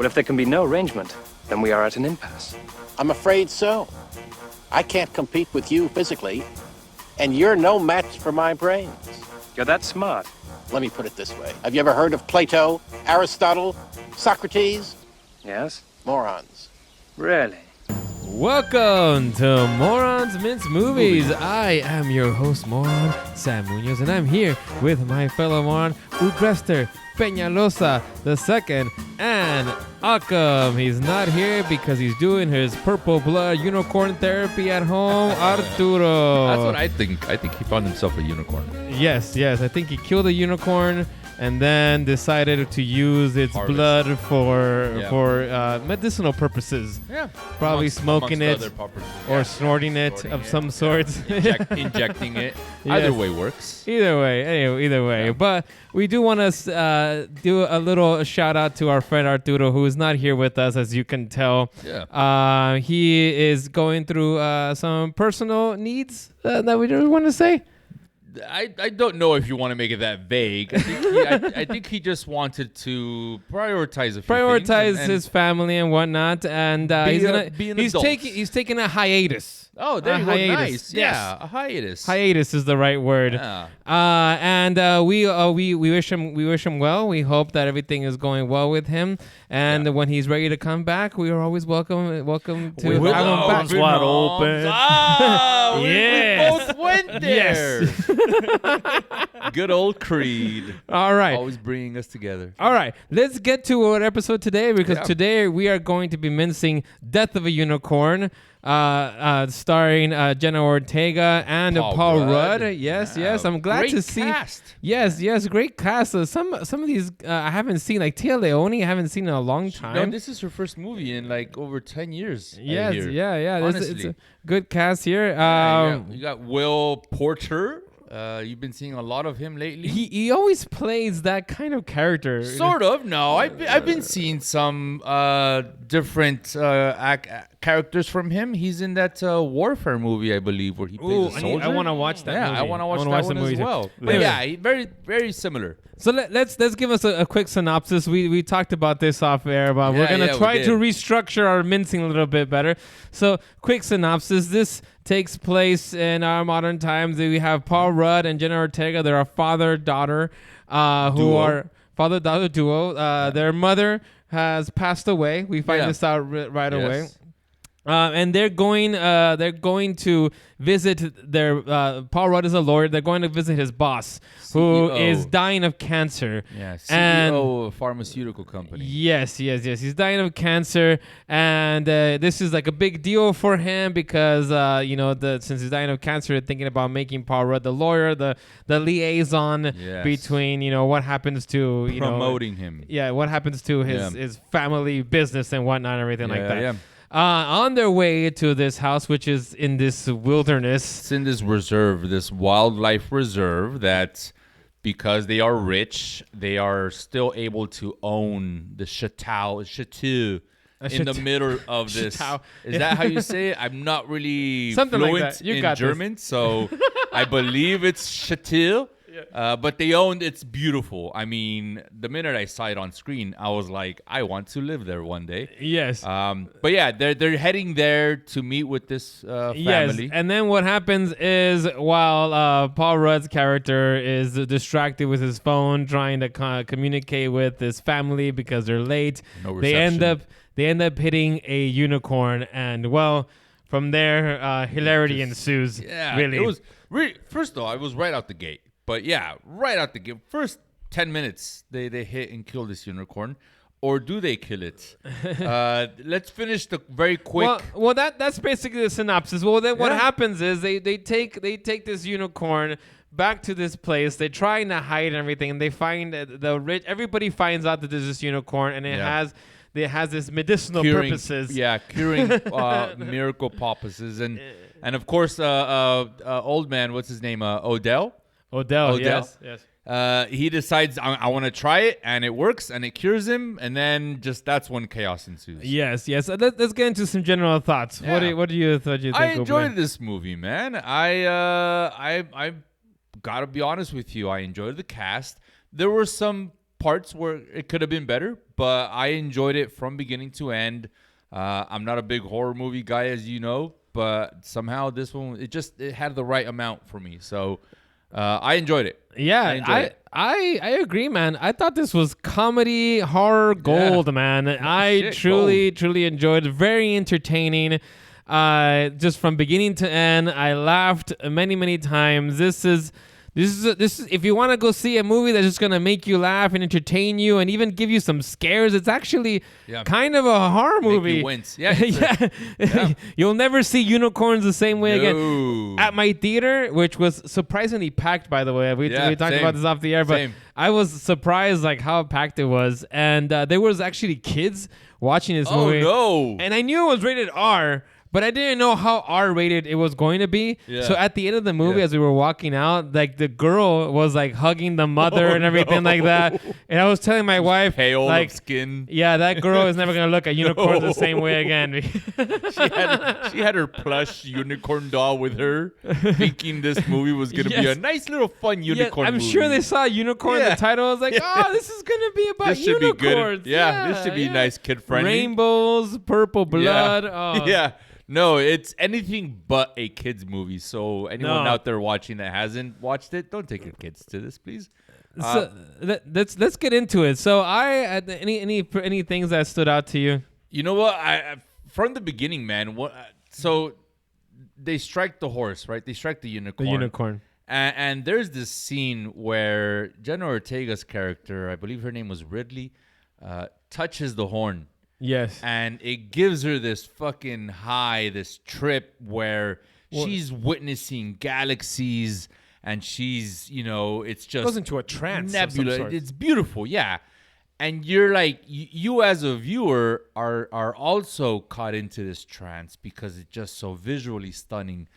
Well, if there can be no arrangement, then we are at an impasse. I'm afraid so. I can't compete with you physically, and you're no match for my brains. You're that smart. Let me put it this way. Have you ever heard of Plato, Aristotle, Socrates? Yes? Morons. Really? Welcome to Morons Mince Movies. I am your host, Moron Sam Munoz, and I'm here with my fellow moron, Ugrester Peñalosa II, and Akam. He's not here because he's doing his purple blood unicorn therapy at home, Arturo. That's what I think. I think he found himself a unicorn. Yes. I think he killed a unicorn and then decided to use its blood for medicinal purposes. Yeah. Probably smoking it or snorting it Snorting of it, some sort. Injecting it. Yes. Either way works. Either way. Yeah. But we do want to do a little shout out to our friend Arturo, who is not here with us, as you can tell. Yeah. He is going through some personal needs that we don't want to say. I don't know if you want to make it that vague. I think he just wanted to prioritize a few things and his family and whatnot, and he's taking a hiatus. Oh, there you go. Nice. Yes. Yeah, a hiatus. Hiatus is the right word. Yeah. And we wish him well. We hope that everything is going well with him. And when he's ready to come back, we are always welcome to have him back. Wide open. Ah, Yes. we both went there. Yes. Good old Creed. All right. Always bringing us together. All right, let's get to our episode today, because today we are going to be mincing Death of a Unicorn, starring Jenna Ortega and Paul Rudd. Yes, I'm glad great to see. Cast. Yes, great cast. Some of these I haven't seen, like Tea Leoni. I haven't seen in a long time. No, this is her first movie in like over 10 years. Yes, yeah. Honestly. It's a good cast here. You got Will Poulter. You've been seeing a lot of him lately. He always plays that kind of character. Sort of. No, I've been seeing some different characters from him. He's in that Warfare movie, I believe, where he plays a soldier. I want to watch that movie. I want to watch that one as well. But very, very similar. So let's give us a quick synopsis. We talked about this off air, but we're going to try to restructure our mincing a little bit better. So quick synopsis. This takes place in our modern times. We have Paul Rudd and Jenna Ortega. They're a father-daughter who are father-daughter duo. Their mother has passed away. We find this out right away. And they're going to visit their Paul Rudd is a lawyer. They're going to visit his boss, who is dying of cancer. Yeah, CEO of a pharmaceutical company. Yes. He's dying of cancer, and this is like a big deal for him because since he's dying of cancer, they're thinking about making Paul Rudd the lawyer, the liaison between what happens to promoting him. Yeah, what happens to his family business and whatnot, and everything like that. Yeah. On their way to this house, which is in this wilderness. It's in this reserve, this wildlife reserve, that because they are rich, they are still able to own the chateau in the middle of this. Is that how you say it? I'm not really fluent in German, so I believe it's chateau. But they owned. It's beautiful. I mean, the minute I saw it on screen, I was like, I want to live there one day. Yes. But yeah, they're heading there to meet with this family. Yes. And then what happens is, while Paul Rudd's character is distracted with his phone, trying to communicate with his family because they're late, they end up hitting a unicorn, and from there, hilarity ensues. Yeah. Really. It was really. First of all, it was right out the gate. But yeah, right out the gate, first 10 minutes, they hit and kill this unicorn. Or do they kill it? Let's finish the very quick. Well, that's basically the synopsis. Well, then what happens is they take this unicorn back to this place. They're trying to hide everything, and they find the rich. Everybody finds out that there's this unicorn, and it has this medicinal purposes. Yeah, curing miracle purposes, and of course, old man, what's his name? Odell. Yes. He decides I want to try it, and it works, and it cures him, and then that's when chaos ensues. Yes. Let's get into some general thoughts. Yeah. What do you think? I enjoyed this movie, man. I gotta be honest with you. I enjoyed the cast. There were some parts where it could have been better, but I enjoyed it from beginning to end. I'm not a big horror movie guy, as you know, but somehow this one, it had the right amount for me. So I enjoyed it. Yeah, I agree, man. I thought this was comedy horror gold, man. I truly enjoyed it. Very entertaining. Just from beginning to end, I laughed many times. This is if you want to go see a movie that's just gonna make you laugh and entertain you and even give you some scares, it's actually kind of a horror movie. Make you wince. Yeah. You'll never see unicorns the same way again. At my theater, which was surprisingly packed, by the way. We talked about this off the air, but I was surprised like how packed it was, and there was actually kids watching this movie. Oh no! And I knew it was rated R. But I didn't know how R-rated it was going to be. Yeah. So at the end of the movie, as we were walking out, like the girl was like hugging the mother and everything like that. And I was telling my wife, pale like, of skin. Yeah, that girl is never gonna look at unicorns the same way again. She had her plush unicorn doll with her, thinking this movie was gonna be a nice little fun unicorn. I'm movie. sure they saw unicorn in the title. I was like, oh, this is gonna be about unicorns. This should be nice, kid friendly. Rainbows, purple blood. Oh. Yeah. No, it's anything but a kids movie. So anyone out there watching that hasn't watched it, don't take your kids to this, please. So let's get into it. So any things that stood out to you? You know what? I from the beginning, man. So they strike the horse, right? They strike the unicorn. The unicorn. And there's this scene where Jenna Ortega's character, I believe her name was Ridley, touches the horn. Yes. And it gives her this fucking high, this trip where she's witnessing galaxies and she's, it's just goes into a trance. Nebula. It's beautiful, yeah. And you're like, you as a viewer are also caught into this trance because it's just so visually stunning.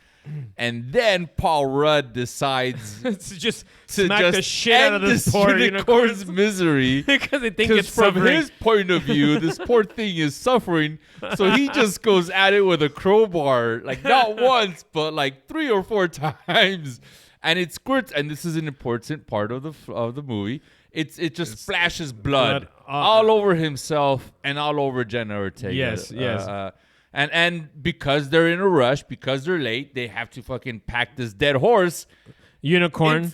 And then Paul Rudd decides to just smack the shit out of this poor unicorn's misery because they think it's from suffering. his point of view, this poor thing is suffering. So he just goes at it with a crowbar, like not once, but like 3 or 4 times, and it squirts. And this is an important part of the movie. It just splashes blood all over himself and all over Jenna Ortega. Yes. And because they're in a rush, because they're late, they have to fucking pack this dead horse. Unicorn.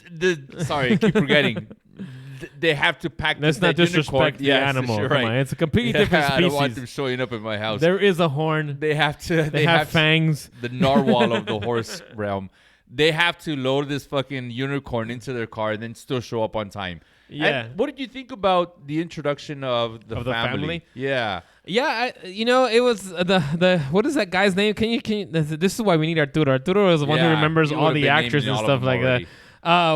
Sorry, I keep forgetting. They have to pack this dead unicorn. Let's not disrespect the animal. Sure, Come on. It's a completely different species. I don't want them showing up in my house. There is a horn. They have to. They have fangs. The narwhal of the horse realm. They have to load this fucking unicorn into their car and then still show up on time. Yeah. And what did you think about the introduction of the family? Yeah. Yeah, it was the what is that guy's name? Can you this is why we need Arturo. Arturo is the one who remembers all the actors and stuff like that.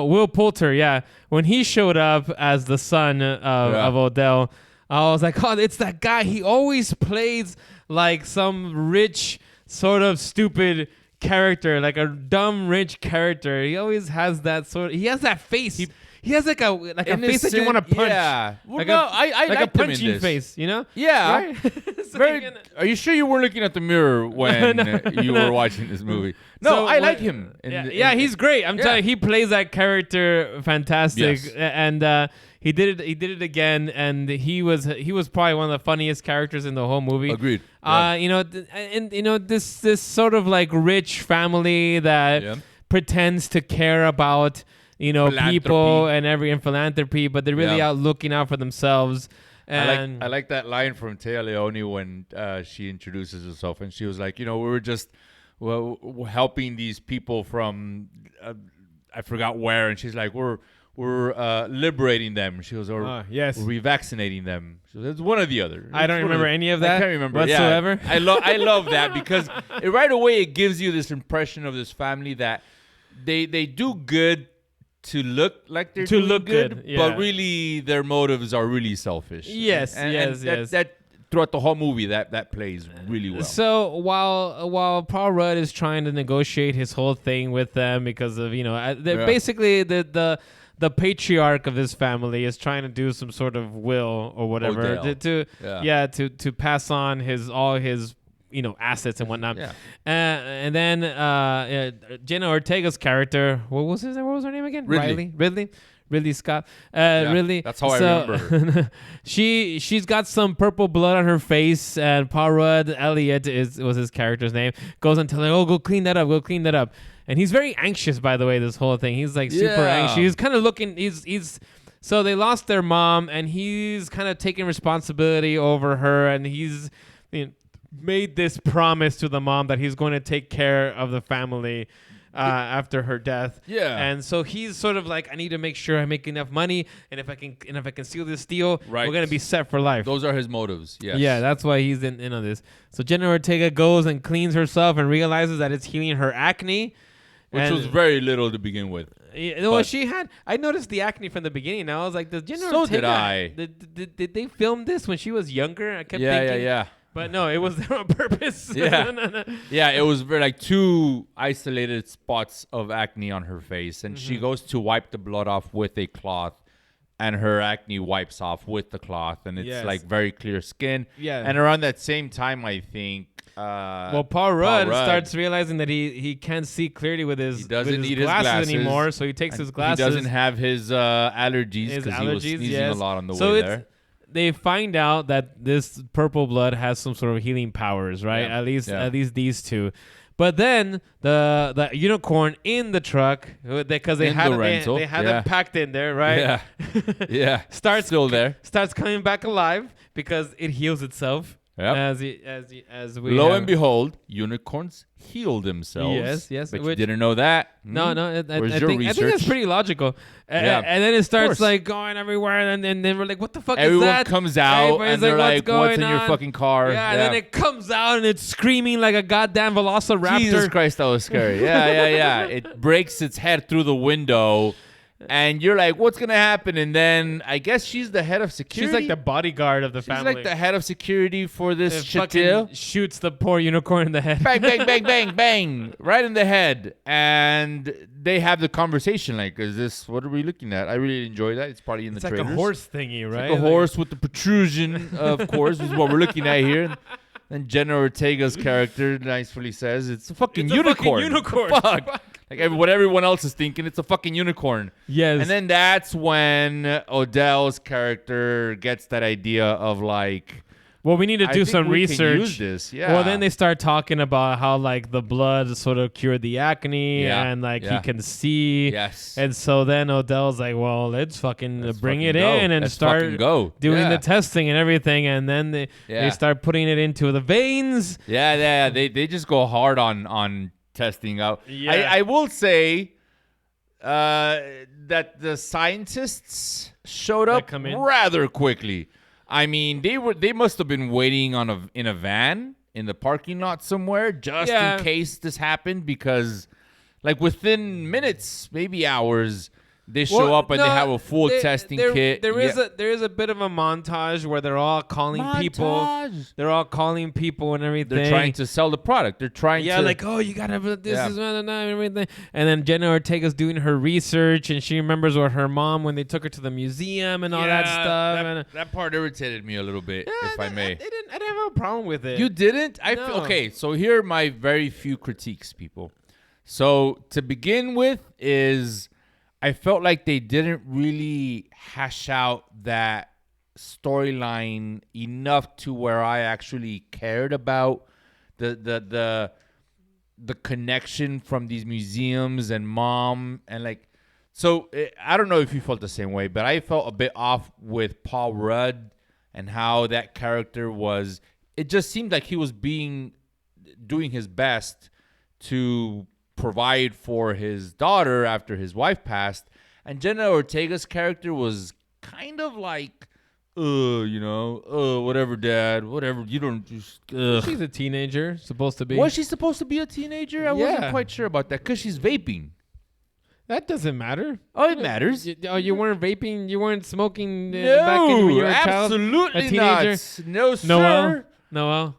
Will Poulter, yeah. When he showed up as the son of Odell, I was like, oh, it's that guy. He always plays like some rich, sort of stupid character, like a dumb rich character. He always has that he has that face. He has like a face that you want to punch. Yeah. Well, I like a punching face, you know? Yeah. Right? Are you sure you weren't looking at the mirror when you were watching this movie? No, so I like him. He's great. I'm telling you, he plays that character fantastic. Yes. And he did it again, and he was probably one of the funniest characters in the whole movie. Agreed. This sort of like rich family that pretends to care about people and philanthropy, but they're really out looking out for themselves. And I like that line from Tea Leoni when she introduces herself, and she was like, we were just helping these people from I forgot where, and she's like, we're liberating them. She was, we're revaccinating them. She was, it's one or the other. I don't remember any of that. I can't remember whatsoever. Yeah, I love that because right away it gives you this impression of this family that they do good to look like they're doing good, but really their motives are really selfish. Yes. That throughout the whole movie that plays really well. So while Paul Rudd is trying to negotiate his whole thing with them because of basically the patriarch of this family is trying to do some sort of will or whatever to pass on all his assets and whatnot. Yeah. And then Jenna Ortega's character, what was her name again? Ridley Ridley Scott. Really. That's how I remember her. She's got some purple blood on her face, and Paul Rudd, Elliot was his character's name, goes and tells her, "Oh, go clean that up." And he's very anxious, by the way, this whole thing. He's like super anxious. He's kind of looking. He's so they lost their mom, and he's kind of taking responsibility over her, and he's made this promise to the mom that he's going to take care of the family after her death. Yeah. And so he's sort of like, I need to make sure I make enough money, and if I can seal this deal, right, we're gonna be set for life. Those are his motives. Yes. Yeah, that's why he's in on this. So Jenna Ortega goes and cleans herself and realizes that it's healing her acne. Which was very little to begin with. Yeah, well, I noticed the acne from the beginning. And I was like, Jenna Ortega, did I. Did they film this when she was younger? I kept thinking. Yeah. But no, it was there on purpose. Yeah. No. Yeah, it was very, like 2 isolated spots of acne on her face. And she goes to wipe the blood off with a cloth. And her acne wipes off with the cloth. And it's like very clear skin. Yeah. And around that same time, I think... Paul Rudd starts realizing that he can't see clearly with his glasses anymore, so he takes his glasses. He doesn't have his allergies because he was sneezing a lot on the way there. They find out that this purple blood has some sort of healing powers, right? Yeah. At least these two. But then the unicorn in the truck, because they had it packed in there, right? Yeah. Starts coming back alive because it heals itself. Yep. As we lo and behold, unicorns heal themselves. Yes. But you didn't know that. No. I think research? it's pretty logical. And then it starts like going everywhere, and then we're like, "What the fuck is that?" Everyone comes out, and they're like, "What's in your fucking car?" Yeah, and then it comes out, and it's screaming like a goddamn velociraptor. Jesus Christ, that was scary. Yeah. It breaks its head through the window. And you're like, what's going to happen? And then I guess she's the head of security. She's like the bodyguard of the family. She's like the head of security for this chateau. Shoots the poor unicorn in the head. Bang, bang, bang, bang, bang. Right in the head. And they have the conversation like, what are we looking at? I really enjoy that. It's probably in the trailers. It's like a horse thingy, right? It's like a horse with the protrusion, of course, is what we're looking at here. And Jenna Ortega's character nicely says, it's a fucking unicorn. Fuck. Like what everyone else is thinking, it's a fucking unicorn. Yes. And then that's when Odell's character gets that idea of like, well, we need to do some research. Can use this. Yeah. Well, then they start talking about how like the blood sort of cured the acne and like he can see. Yes. And so then Odell's like, well, let's bring it in and start doing the testing and everything. And then they start putting it into the veins. Yeah. They just go hard on testing out. Yeah. I will say that the scientists showed up rather quickly. I mean, they must have been waiting in a van in the parking lot somewhere just in case this happened, because like within minutes, maybe hours, they show up and they have a full testing kit. There is a bit of a montage where they're all calling people. They're all calling people and everything. They're trying to sell the product. They're trying to like, oh, you gotta this is and everything. And then Jenna Ortega's doing her research, and she remembers what her mom when they took her to the museum and all that stuff. That part irritated me a little bit, if I may. I didn't have a problem with it. You didn't? No. Okay, so here are my very few critiques, people. So to begin with is, I felt like they didn't really hash out that storyline enough to where I actually cared about the connection from these museums and mom and like. So I don't know if you felt the same way, but I felt a bit off with Paul Rudd and how that character was. It just seemed like he was doing his best to provide for his daughter after his wife passed, and Jenna Ortega's character was kind of like, whatever, Dad, whatever. You don't just. She's a teenager, supposed to be. Was she supposed to be a teenager? I wasn't quite sure about that because she's vaping. That doesn't matter. Oh, it matters. You weren't vaping. You weren't smoking back when you were a child. Absolutely a teenager. Not. No, sir. Noel.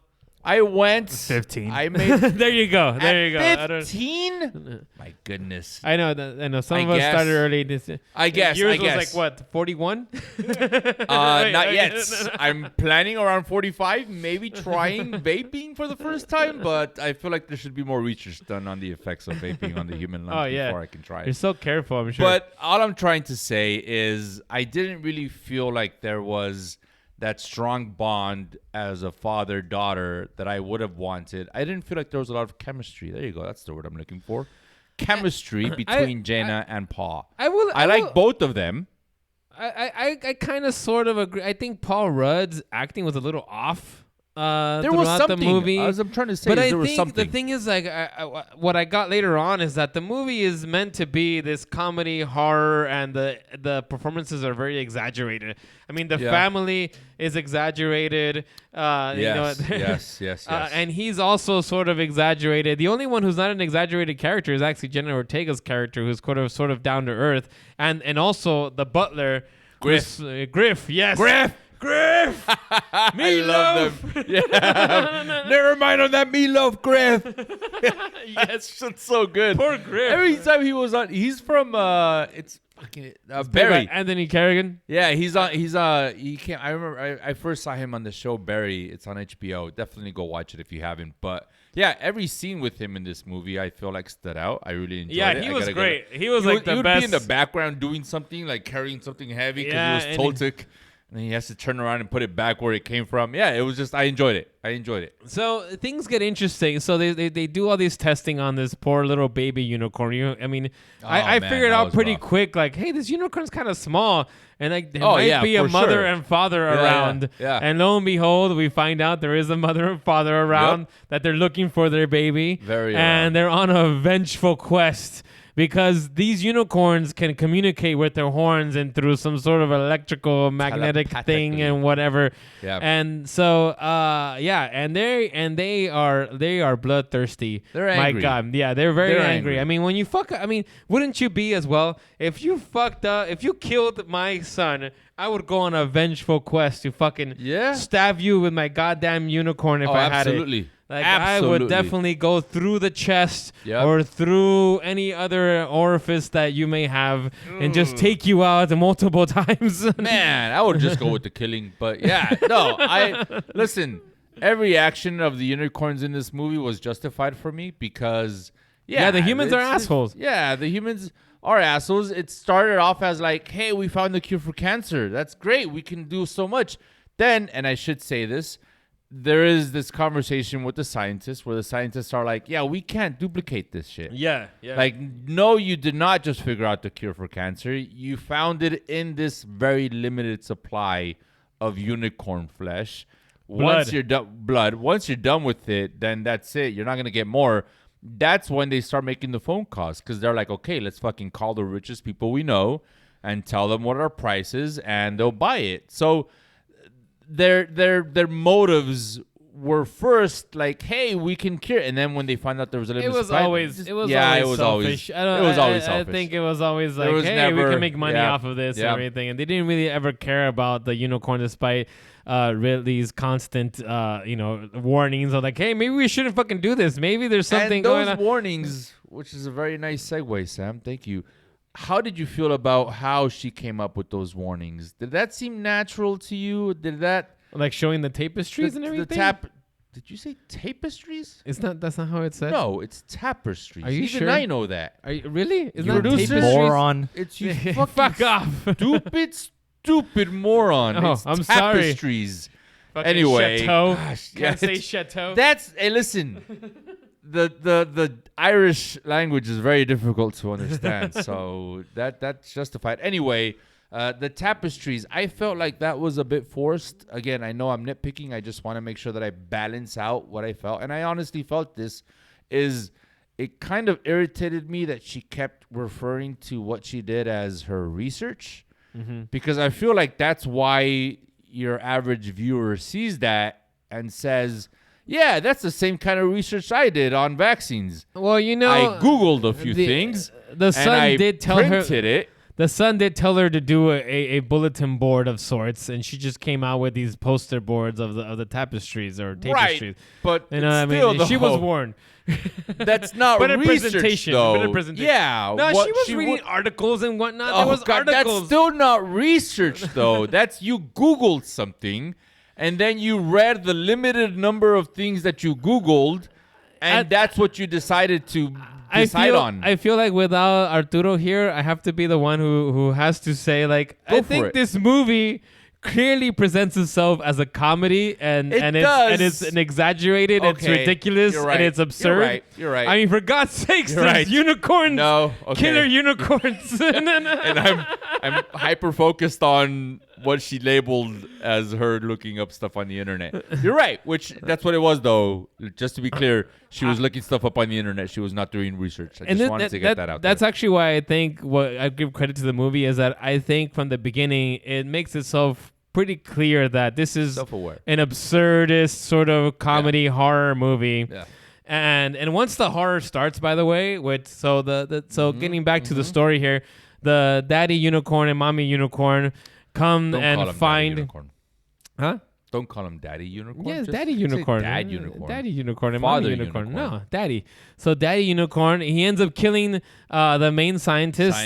I went 15. I made There you go. There you go. 15. My goodness. I know. I know. Some I of us guess. started early. I guess. Yours I guess. was like what? 41. Not yet. I'm planning around 45. Maybe trying vaping for the first time, but I feel like there should be more research done on the effects of vaping on the human lungs before I can try You're it. so careful. I'm sure. But all I'm trying to say is I didn't really feel like there was that strong bond as a father-daughter that I would have wanted. I didn't feel like there was a lot of chemistry. There you go. That's the word I'm looking for. Chemistry between Jenna and Paul. I like both of them. I kind of sort of agree. I think Paul Rudd's acting was a little off. There was something. The movie. As I'm trying to say, but I there was think something. the thing is, like, what I got later on is that the movie is meant to be this comedy horror, and the performances are very exaggerated. I mean, the family is exaggerated. Yes. And he's also sort of exaggerated. The only one who's not an exaggerated character is actually Jenna Ortega's character, who's sort of down to earth, and also the butler, Griff. Griff, yes, Griff! I love them. Yeah. Never mind on that meatloaf, Griff. Yes, it's so good. Poor Griff. Every time he was on, he's from it's fucking Barry. Anthony Carrigan. Yeah, he can't. I remember I first saw him on the show Barry. It's on HBO. Definitely go watch it if you haven't. But yeah, every scene with him in this movie I feel like stood out. I really enjoyed it. Yeah, he was great. He was like the best. He would be in the background doing something, like carrying something heavy because he was told to. And he has to turn around and put it back where it came from. Yeah, it was just, I enjoyed it. So things get interesting. So they do all this testing on this poor little baby unicorn. I figured out pretty quick, like, hey, this unicorn's kind of small. And like there might be a mother and father around. Yeah. And lo and behold, we find out there is a mother and father around, that they're looking for their baby. And they're on a vengeful quest. Because these unicorns can communicate with their horns and through some sort of electrical magnetic thing and whatever. Yeah. And so and they are bloodthirsty. They're angry. My God. Yeah, they're very angry. I mean, when you wouldn't you be as well? If you killed my son, I would go on a vengeful quest to fucking stab you with my goddamn unicorn if I had it. Absolutely. Like, I would definitely go through the chest or through any other orifice that you may have and just take you out multiple times. Man, I would just go with the killing. But yeah, no, listen, every action of the unicorns in this movie was justified for me because, the humans are assholes. The humans are assholes. It started off as like, hey, we found the cure for cancer. That's great. We can do so much. Then, and I should say this, there is this conversation with the scientists where the scientists are like, yeah, we can't duplicate this shit. Yeah. Like, no, you did not just figure out the cure for cancer. You found it in this very limited supply of unicorn flesh. Once you're done with it, then that's it. You're not going to get more. That's when they start making the phone calls because they're like, okay, let's fucking call the richest people we know and tell them what our price is and they'll buy it. So their motives were first like, hey, we can cure, and then when they find out there was a limited supply, it was always selfish. I think it was always like, hey, we can make money off of this and everything, and they didn't really ever care about the unicorn despite Ridley's constant warnings of like, hey, maybe we shouldn't fucking do this. Maybe there's something going on. Those warnings, which is a very nice segue, Sam. Thank you. How did you feel about how she came up with those warnings? Did that seem natural to you? Did that like showing the tapestries and everything? Did you say tapestries? That's not how it said? No, it's tapestries. Are you Even sure? I know that. Are you really? Is that tapestries? Moron. It's you fuck off. Stupid moron. Oh, it's I'm sorry. Tapestries. Fucking Anyway, chateau. gosh, Can't say chateau. Hey, listen. The Irish language is very difficult to understand, so that's justified. Anyway, the tapestries, I felt like that was a bit forced. Again, I know I'm nitpicking. I just want to make sure that I balance out what I felt, and I honestly felt it kind of irritated me that she kept referring to what she did as her research, because I feel like that's why your average viewer sees that and says, yeah, that's the same kind of research I did on vaccines. Well, I Googled a few things. The son did tell her. It. the son did tell her to do a bulletin board of sorts, and she just came out with these poster boards of the tapestries or tapestries. Right, but you know what I mean? She was warned. That's not but research, presentation, though. But presentation. Yeah. No, she was reading articles and whatnot. Oh, There was God, articles. that's still not research, though. That's you Googled something, and then you read the limited number of things that you Googled, and that's what you decided to decide on. I feel like without Arturo here, I have to be the one who has to say, like, I think this movie clearly presents itself as a comedy, and it's an exexaggerated, it's ridiculous, and it's absurd. You're right. I mean, for God's sakes, there's unicorns, killer unicorns, and I'm hyper focused on what she labeled as her looking up stuff on the internet. You're right, which that's what it was, though. Just to be clear, she was looking stuff up on the internet. She was not doing research. I just wanted to get that out there. That's actually why I think what I give credit to the movie is that I think from the beginning it makes itself pretty clear that this is an absurdist sort of comedy horror movie. Yeah. And once the horror starts, by the way, getting back to the story here, the daddy unicorn and mommy unicorn come and find, huh? Don't call him daddy unicorn. Yes, daddy unicorn. Dad unicorn. Daddy unicorn and Father mommy unicorn. No, daddy. So daddy unicorn, he ends up killing the main scientist.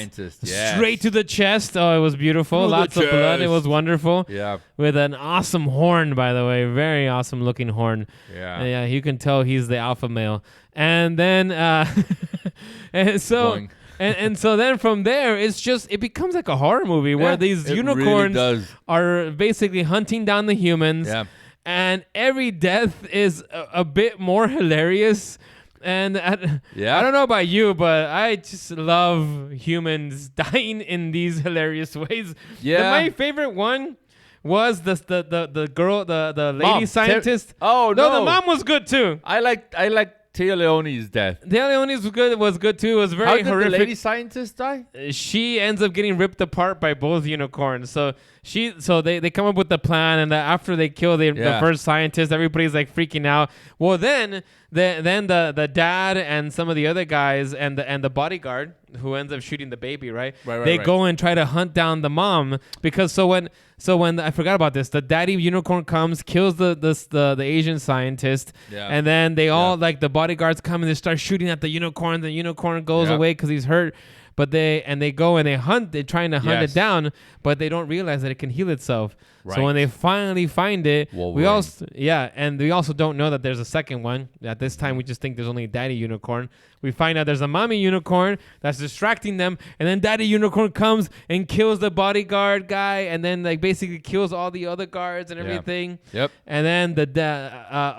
Yes. Straight to the chest. Oh, it was beautiful. Lots of blood. It was wonderful. Yeah. With an awesome horn, by the way. Very awesome looking horn. Yeah. Yeah, you can tell he's the alpha male. And then, and so... And so then from there, it becomes like a horror movie where these unicorns are basically hunting down the humans. Yeah. And every death is a bit more hilarious. And I don't know about you, but I just love humans dying in these hilarious ways. Yeah. My favorite one was the girl, the lady Mom, scientist. No, the mom was good too. I like Tea Leoni's death. Tea Leoni's was good too. It was very horrific. How did the lady scientist die? She ends up getting ripped apart by both unicorns. So they come up with the plan, and after they kill the first scientist, everybody's like freaking out. Well, then the dad and some of the other guys and the bodyguard who ends up shooting the baby, right? They go and try to hunt down the mom because when I forgot about this, the daddy unicorn comes, kills the Asian scientist, and then they all like the bodyguards come and they start shooting at the unicorn. The unicorn goes away because he's hurt. But they're trying to hunt it down, but they don't realize that it can heal itself. Right. So when they finally find it, we also don't know that there's a second one. At this time, we just think there's only a daddy unicorn. We find out there's a mommy unicorn that's distracting them, and then daddy unicorn comes and kills the bodyguard guy, and then like basically kills all the other guards and everything. Yep. And then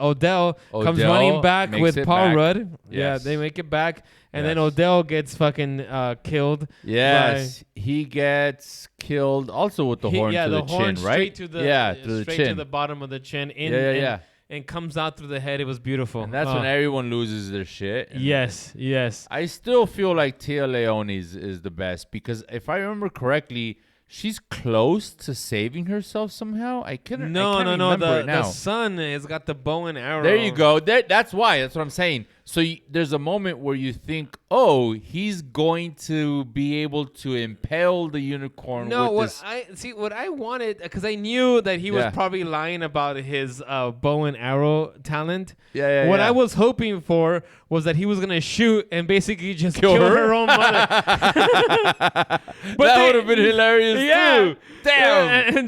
Odell comes running back with Paul Rudd. Yes. Yeah, they make it back. And then Odell gets fucking killed. Yes, he gets killed also with the horn to the chin, right? To the chin. To the bottom of the chin. And comes out through the head. It was beautiful. And that's when everyone loses their shit. Yes. I still feel like Tea Leoni's is the best because if I remember correctly, she's close to saving herself somehow. I can't remember it now. The son has got the bow and arrow. There you go. That's why. That's what I'm saying. So there's a moment where you think, oh, he's going to be able to impale the unicorn. What I wanted, because I knew that he was probably lying about his bow and arrow talent. What I was hoping for was that he was gonna shoot and basically just kill her own mother. That would have been hilarious too. Damn.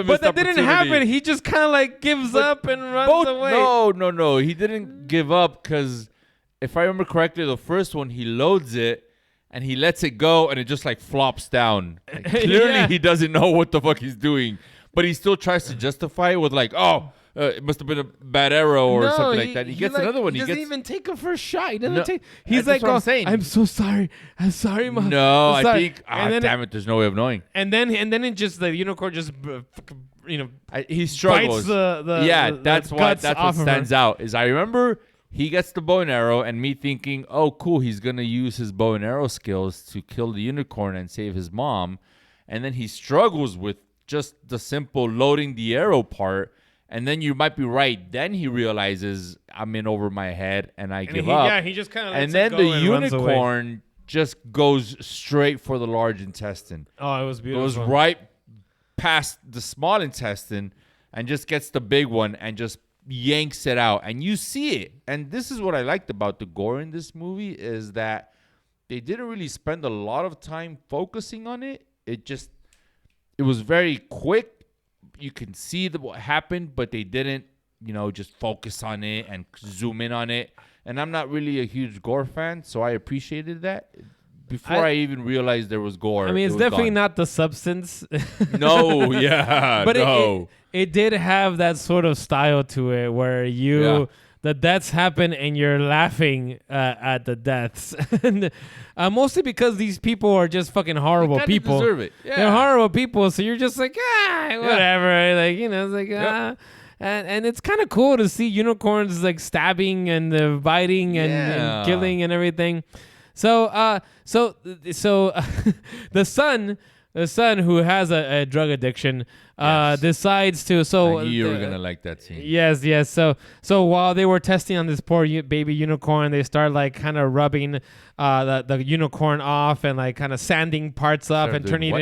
But that didn't happen. He just kind of like gives up and runs away. No. He didn't give up because if I remember correctly, the first one, he loads it and he lets it go and it just like flops down. Like, clearly he doesn't know what the fuck he's doing, but he still tries to justify it with like, it must have been a bad arrow or something like that. He gets another one. He doesn't even take a first shot. He doesn't take. He's like, I'm saying. I'm so sorry. I'm sorry, Mom. No, I think. Damn it! There's no way of knowing. And then it just the unicorn just he struggles. Bites that's what stands out. Is I remember he gets the bow and arrow, and me thinking, oh, cool, he's gonna use his bow and arrow skills to kill the unicorn and save his mom, and then he struggles with just the simple loading the arrow part. And then you might be right. Then he realizes I'm in over my head and I give up. Yeah, he just kind of lets and then it go the and unicorn just goes straight for the large intestine. Oh, it was beautiful. Goes right past the small intestine and just gets the big one and just yanks it out. And you see it. And this is what I liked about the gore in this movie is that they didn't really spend a lot of time focusing on it. It was very quick. You can see what happened, but they didn't, just focus on it and zoom in on it. And I'm not really a huge gore fan, so I appreciated that. Before I even realized there was gore. I mean, it's definitely not the substance. No, yeah, but no. It did have that sort of style to it where the deaths happen and you're laughing at the deaths. And, mostly because these people are just fucking horrible people. Deserve it. Yeah. They're horrible people, so you're just like, whatever. Like, it's like, And it's kind of cool to see unicorns like stabbing and biting and killing and everything. So the son who has a drug addiction decides to. So I knew you were gonna like that scene. Yes. So while they were testing on this poor baby unicorn, they start like kind of rubbing the unicorn off and like kind of sanding parts up and turning it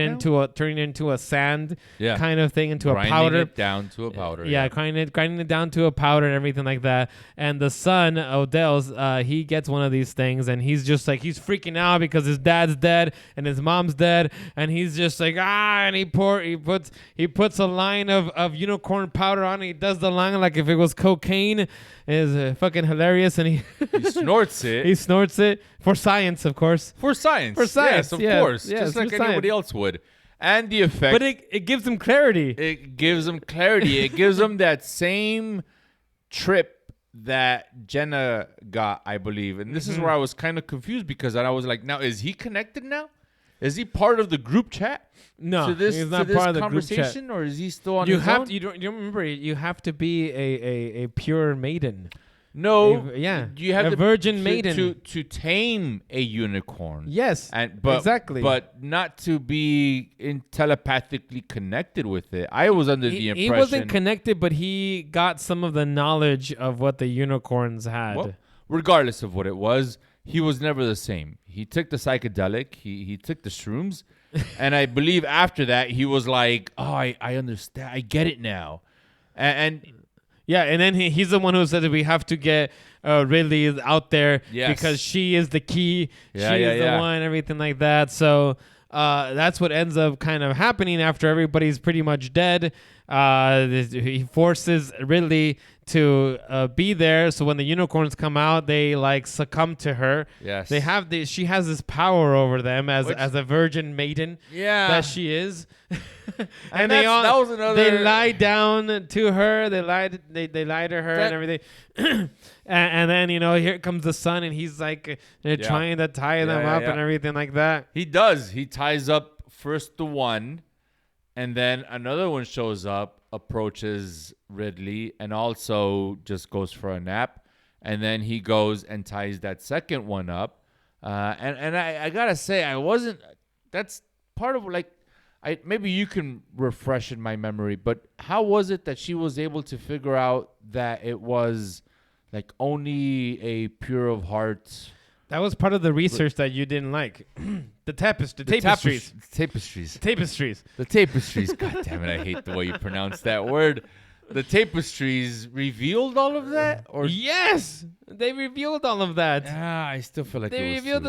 into a sand kind of thing, into grinding a powder. It down to a powder. Grinding it down to a powder and everything like that. And the son, Odell's, he gets one of these things and he's just like, he's freaking out because his dad's dead and his mom's dead, and he's just like, and he puts a line of unicorn powder on it. He does the line like if it was cocaine. Is fucking hilarious, and he snorts it. He snorts it for science, of course. For science, yes, of course, just like anybody else would. And the effect, but it gives him clarity. It gives him clarity. It gives him that same trip that Jenna got, I believe. And this is where I was kind of confused because I was like, now is he connected now? Is he part of the group chat? No, he's not part of the conversation, or is he still on his own? You remember? You have to be a pure maiden. No, you have a virgin maiden to tame a unicorn. Yes, exactly. But not to be telepathically connected with it. I was under the impression he wasn't connected, but he got some of the knowledge of what the unicorns had. Well, regardless of what it was, he was never the same. He took the psychedelic. He took the shrooms. And I believe after that, he was like, oh, I understand. I get it now. And then he's the one who said that we have to get Ridley out there because she is the key. She is the one, everything like that. So that's what ends up kind of happening after everybody's pretty much dead. He forces Ridley to be there, so when the unicorns come out, they like succumb to her. Yes, they have she has this power over them as a virgin maiden. That she is. And that was another. They lie down to her. They lie to her and everything. and then here comes the son, and he's like trying to tie them up and everything like that. He does. He ties up first the one, and then another one shows up, approaches Ridley, and also just goes for a nap. And then he goes and ties that second one up. And I gotta say, that's part of maybe you can refresh in my memory, but how was it that she was able to figure out that it was like only a pure of heart? That was part of the research that you didn't like. The tapestries. God damn it, I hate the way you pronounce that word. The tapestries revealed all of that? Or yes, they revealed all of that. I still feel like they it was revealed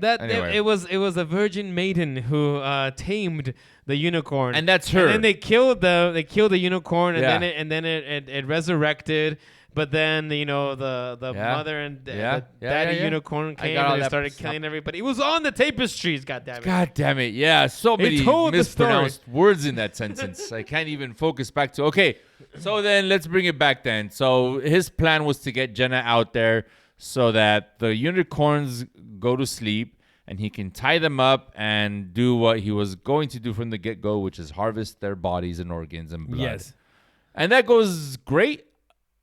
anyway. it was a virgin maiden who tamed the unicorn, and that's her. And then they killed the unicorn, and then it resurrected. But then the mother and the daddy unicorn came and they started killing everybody. It was on the tapestries. God damn it! Yeah, so many mispronounced words in that sentence. I can't even focus back to. Okay, so then let's bring it back then. So his plan was to get Jenna out there so that the unicorns go to sleep and he can tie them up and do what he was going to do from the get-go, which is harvest their bodies and organs and blood. Yes, and that goes great,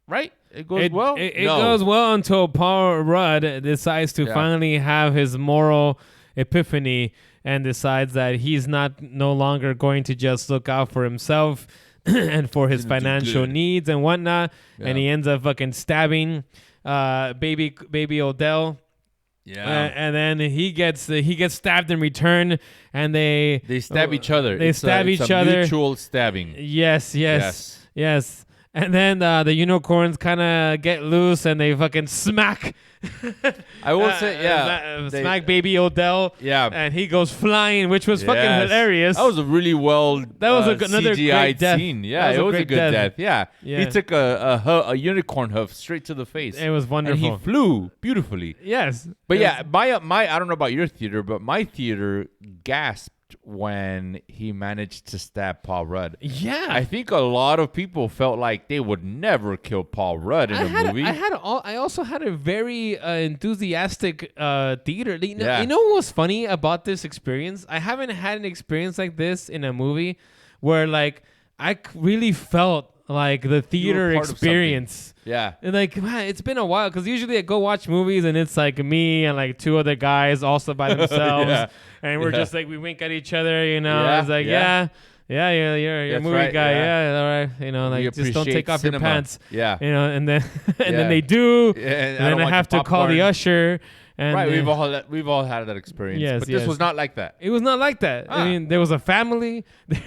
right? It goes well. It goes well until Paul Rudd decides to finally have his moral epiphany and decides that he's no longer going to just look out for himself and for his financial needs and whatnot. Yeah. And he ends up fucking stabbing baby Odell. and then he gets stabbed in return, and they stab each other. They stab each other. Mutual stabbing. Yes. And then the unicorns kind of get loose and they fucking smack. I will say, smack baby Odell. Yeah. And he goes flying, which was fucking hilarious. That was a really another CGI great scene. Yeah, it was a good death. Yeah. He took a unicorn hoof straight to the face. It was wonderful. And he flew beautifully. Yes. But my I don't know about your theater, but my theater gasped when he managed to stab Paul Rudd. Yeah. I think a lot of people felt like they would never kill Paul Rudd in a movie. I also had a very enthusiastic theater. You know what was funny about this experience? I haven't had an experience like this in a movie where like I really felt like the theater experience. Yeah. And like, man, it's been a while because usually I go watch movies and it's like me and like two other guys also by themselves. And we're just like, we wink at each other, you know. Yeah, It's like, you're a movie right, guy. Yeah, all right. You know, like just don't take off your pants. Yeah. You know, and then then they do. And then I have to call the usher. And right, we've all had that experience. Yes, but this was not like that. It was not like that. I mean, there was a family. There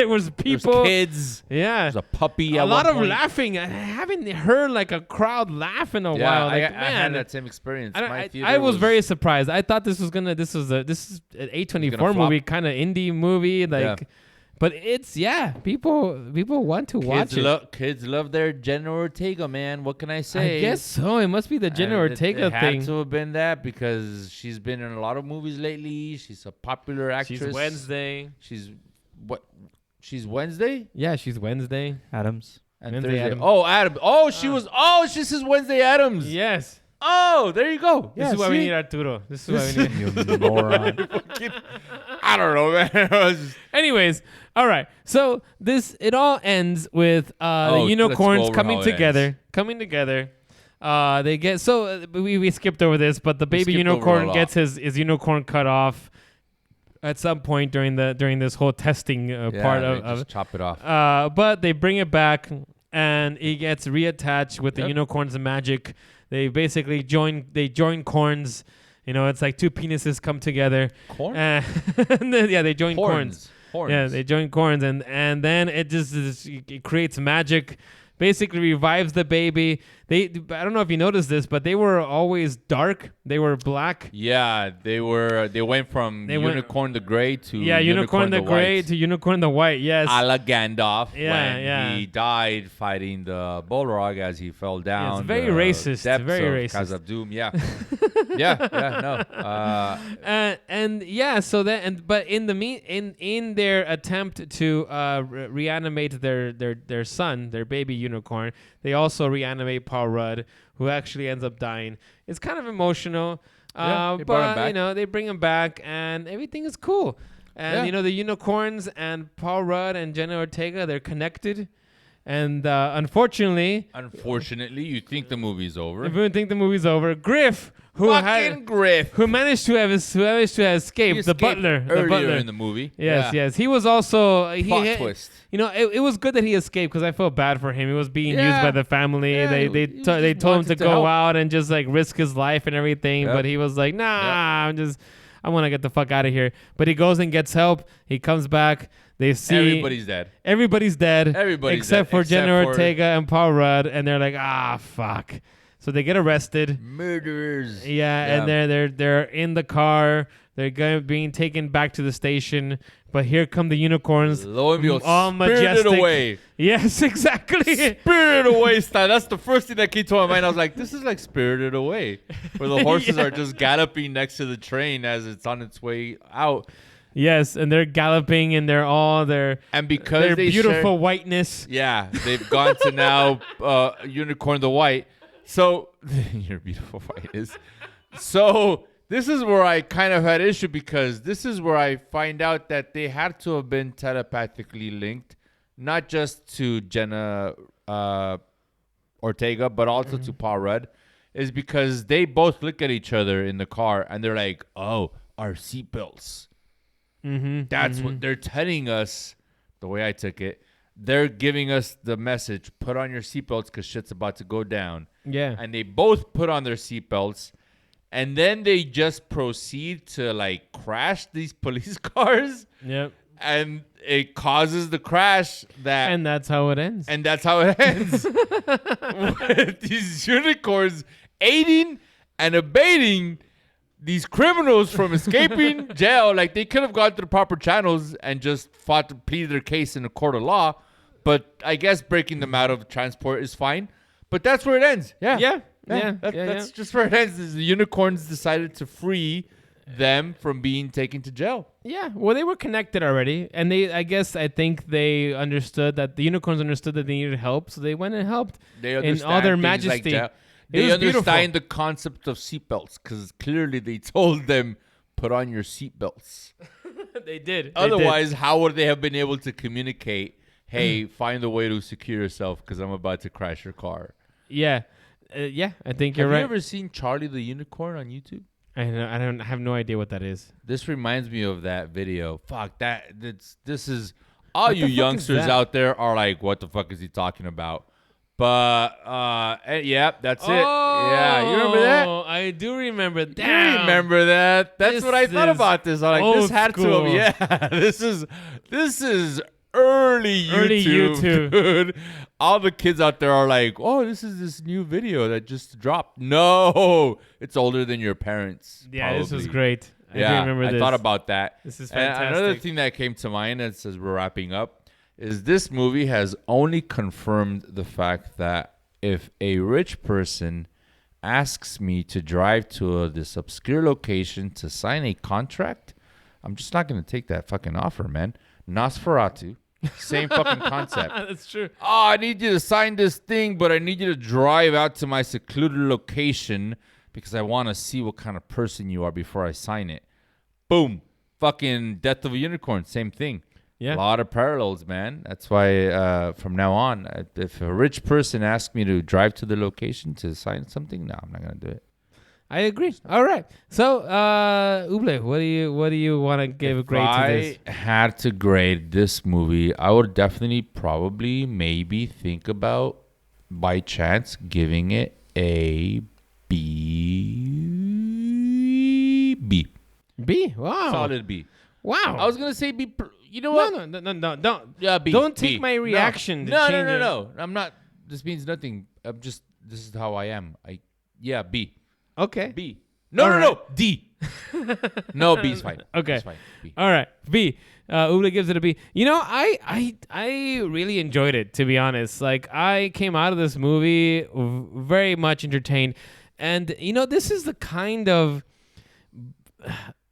was people. There was kids. Yeah. There was a puppy. A lot of laughing. I haven't heard like a crowd laugh in a while. Like, I had that same experience. I was very surprised. I thought this is an A24 movie, kind of indie movie, like. But it's people want to watch it. Kids love their Jenna Ortega, man. What can I say? I guess so. It must be the Jenna Ortega thing. It had to have been that because she's been in a lot of movies lately. She's a popular actress. She's Wednesday. She's Wednesday? Yeah, she's Wednesday. Adams. And Wednesday Thursday. Addams. Oh, Adam. Oh, she was. Oh, this is Wednesday Addams. Yes. Oh, there you go. This is why we need Arturo. This is why we need. You moron. I don't know, man. Anyways, all right. So it all ends with the unicorns coming together. They get we skipped over this, but the baby unicorn gets his unicorn cut off at some point during this whole testing part of just chop it off. But they bring it back and it gets reattached with the unicorn's magic. They basically join corns. You know, it's like two penises come together. Corn? They join corns. Horns. Yeah, they join corns, and then it creates magic. Basically revives the baby. I don't know if you noticed this, but they were always dark. They were black. Yeah, they went from unicorn the gray to unicorn the gray white. to unicorn the white. Yes, a la Gandalf when he died fighting the Balrog as he fell down. It's very racist. Very racist. Khazad Doom. Yeah, but in their attempt to reanimate their son, their baby unicorn, they also reanimate Paul Rudd, who actually ends up dying. It's kind of emotional, brought him but back. they bring him back, and everything is cool. And the unicorns and Paul Rudd and Jenna Ortega, they're connected. And unfortunately, you think the movie's over. If you think the movie's over, Griff, who managed to have escaped, the butler, earlier in the movie. Yes. He was also plot twist. You know, it was good that he escaped because I felt bad for him. He was being used by the family. Yeah, they told him to go out and just like risk his life and everything, but he was like, nah, I want to get the fuck out of here. But he goes and gets help. He comes back. They see everybody's dead. Except for Jenna Ortega and Paul Rudd, and they're like, fuck. So they get arrested. Murderers. Yeah, and they're in the car. They're being taken back to the station. But here come the unicorns. Lo and behold, all majestic. Spirited Away. Yes, exactly. Spirited Away style. That's the first thing that came to my mind. I was like, this is like Spirited Away, where the horses are just galloping next to the train as it's on its way out. Yes, and they're galloping, and and because their they beautiful whiteness. Yeah, they've gone to now unicorn the white. So your beautiful whiteness. So this is where I kind of had issue because this is where I find out that they had to have been telepathically linked, not just to Jenna Ortega, but also to Paul Rudd, is because they both look at each other in the car and they're like, "Oh, our seatbelts." That's what they're telling us. The way I took it, they're giving us the message: put on your seatbelts because shit's about to go down. Yeah, and they both put on their seatbelts, and then they just proceed to like crash these police cars. Yep. And it causes the crash and that's how it ends. And that's how it ends. With these unicorns aiding and abating these criminals from escaping jail. Like, they could have gone through the proper channels and just fought to plead their case in a court of law. But I guess breaking them out of transport is fine. But that's where it ends. Yeah. That's just where it ends. Is the unicorns decided to free them from being taken to jail. Yeah, well, they were connected already, and I think they understood that the unicorns understood that they needed help, so they went and helped. They understand in all their majesty. Like they understand the concept of seatbelts because clearly they told them, "Put on your seatbelts." They did. Otherwise, how would they have been able to communicate? Hey, find a way to secure yourself because I'm about to crash your car. Yeah, I think you're right. Have you ever seen Charlie the Unicorn on YouTube? I have no idea what that is. This reminds me of that video. Fuck that. This is all you youngsters out there are like, what the fuck is he talking about? But yeah, that's it. Yeah, you remember that? I do remember that. You remember that? That's what I thought about this. I'm like, this had to have. Yeah, this is early YouTube, dude. All the kids out there are like, oh, this is this new video that just dropped. No, it's older than your parents. Yeah, probably. This was great. I thought about that. This is fantastic. And another thing that came to mind as we're wrapping up is this movie has only confirmed the fact that if a rich person asks me to drive to this obscure location to sign a contract, I'm just not going to take that fucking offer, man. Nosferatu. Same fucking concept. That's true. Oh, I need you to sign this thing, but I need you to drive out to my secluded location because I want to see what kind of person you are before I sign it. Boom. Fucking Death of a Unicorn. Same thing. Yeah. A lot of parallels, man. That's why from now on, if a rich person asks me to drive to the location to sign something, no, I'm not going to do it. I agree. All right. So, Uble, what do you want to give a grade to this? If I had to grade this movie, I would definitely probably maybe think about, by chance, giving it a B. B? Wow. Solid B. Wow. I was going to say B. You know what? No. Don't. Yeah, B. Don't take my reaction to change it. No. I'm not. This means nothing. This is how I am. B. Okay. B. No. D. No, B's fine. Okay. B's fine. B. All right. B. Uble gives it a B. You know, I really enjoyed it, to be honest. Like, I came out of this movie very much entertained. And, you know, this is the kind of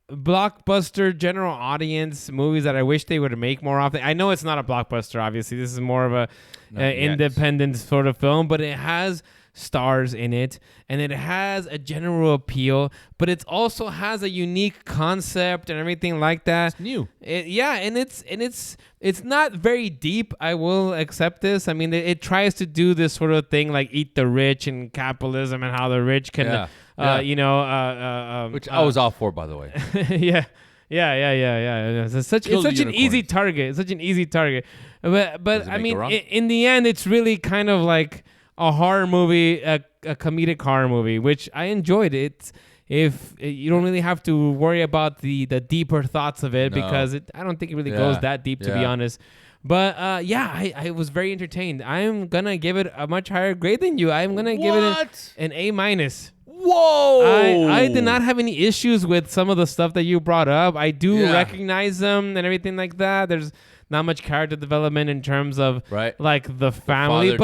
blockbuster general audience movies that I wish they would make more often. I know it's not a blockbuster, obviously. This is more of a independent sort of film, but it has stars in it and it has a general appeal, but it also has a unique concept and everything like that. It's new. It's not very deep. I will accept this. I mean, it tries to do this sort of thing like Eat the Rich and capitalism and how the rich can which I was all for, by the way. Yeah. It's such an easy target. It's such an easy target. But I mean, in the end, it's really kind of like a horror movie, a comedic horror movie, which I enjoyed. If you don't really have to worry about the deeper thoughts of it, because I don't think it really goes that deep, to be honest. But I was very entertained. I'm gonna give it a much higher grade than you. I'm gonna give it an A-. Whoa! I did not have any issues with some of the stuff that you brought up. I do recognize them and everything like that. There's not much character development in terms of like the family, the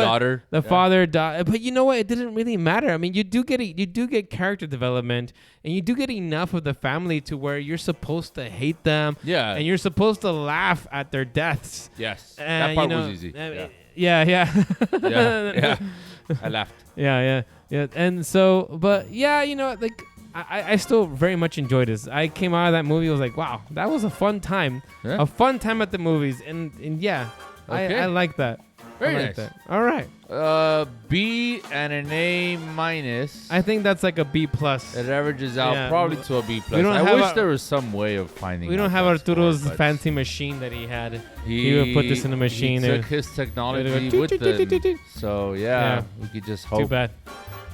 father-daughter. But you know what? It didn't really matter. I mean, you do get character development, and you do get enough of the family to where you're supposed to hate them. Yeah, and you're supposed to laugh at their deaths. Yes, that part was easy. Yeah. I laughed. Yeah. And so, but yeah, you know, like I still very much enjoyed this. I came out of that movie, I was like, wow, that was a fun time. Yeah. A fun time at the movies. And yeah, okay. I like that. Very nice. That. All right. B and an A-. I think that's like a B+. It averages out probably to a B+. I wish there was some way of finding. We don't have Arturo's fancy machine that he had. He would put this in the machine. He took his technology with him. So yeah, we could just hope. Too bad.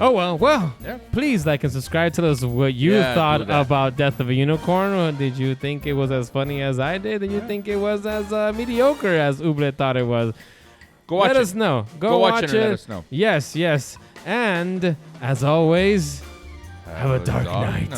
Oh, well. Yeah. Please like and subscribe. Tell us what you Yeah, thought do that. about Death of a Unicorn. Or did you think it was as funny as I did? Did you think it was as mediocre as Uble thought it was? Go watch Let it. us know. Go watch it and let us know. Yes. And as always, have a dark night.